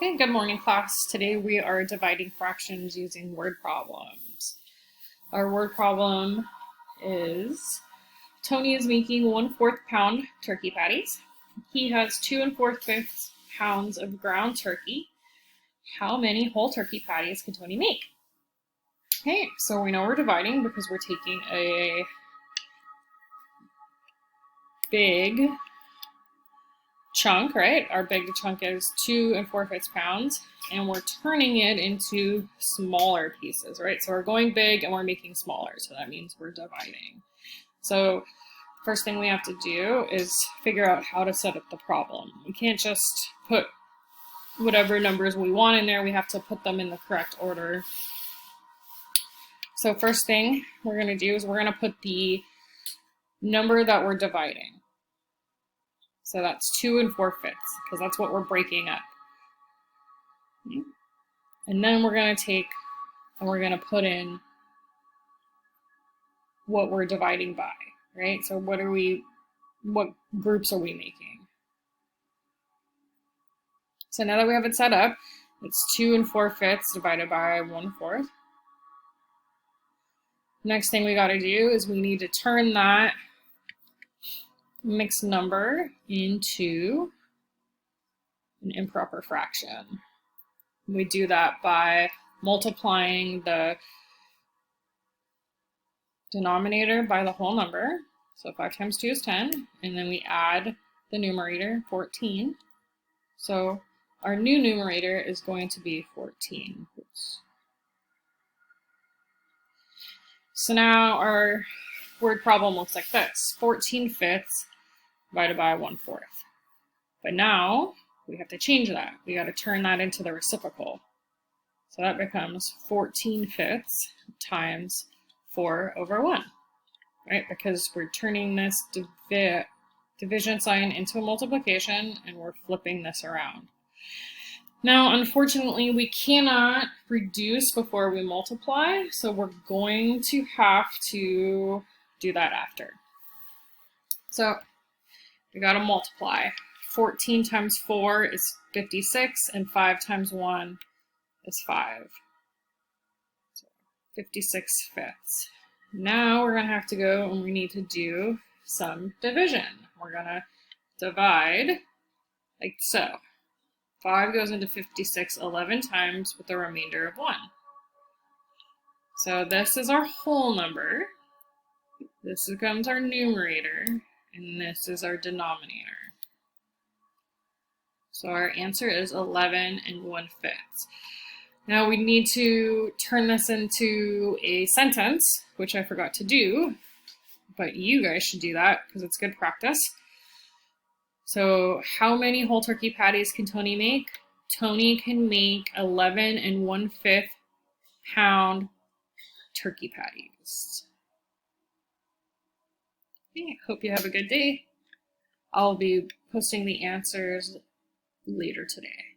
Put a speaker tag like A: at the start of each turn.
A: Okay, good morning, class. Today we are dividing fractions using word problems. Our word problem is Tony is making 1/4 pound turkey patties. He has 2 4/5 pounds of ground turkey. How many whole turkey patties can Tony make? Okay, so we know we're dividing because we're taking a big chunk, right? Our big chunk is 2 4/5 pounds, and we're turning it into smaller pieces, right? So we're going big and we're making smaller, so that means we're dividing. So first thing we have to do is figure out how to set up the problem. We can't just put whatever numbers we want in there, we have to put them in the correct order. So first thing we're going to do is we're going to put the number that we're dividing. So that's 2 4/5, because that's what we're breaking up. And then we're going to take and we're going to put in what we're dividing by, right? So what groups are we making? So now that we have it set up, it's 2 4/5 divided by 1/4. Next thing we got to do is we need to turn that mixed number into an improper fraction. We do that by multiplying the denominator by the whole number. So 5 times 2 is 10, and then we add the numerator, 14. So our new numerator is going to be 14. So now our word problem looks like this: 14/5 divided by 1/4. But now we have to change that. We got to turn that into the reciprocal. So that becomes 14/5 times 4/1, right? Because we're turning this division sign into a multiplication and we're flipping this around. Now, unfortunately, we cannot reduce before we multiply, so we're going to have to do that after. So we got to multiply. 14 times 4 is 56, and 5 times 1 is 5. So 56/5. Now we're going to have to go and we need to do some division. We're going to divide like so. 5 goes into 56 11 times with the remainder of 1. So this is our whole number. This becomes our numerator, and this is our denominator. So our answer is 11 1/5. Now we need to turn this into a sentence, which I forgot to do, but you guys should do that because it's good practice. So how many whole turkey patties can Tony make? Tony can make 11 1/5 pound turkey patties. Okay, hope you have a good day. I'll be posting the answers later today.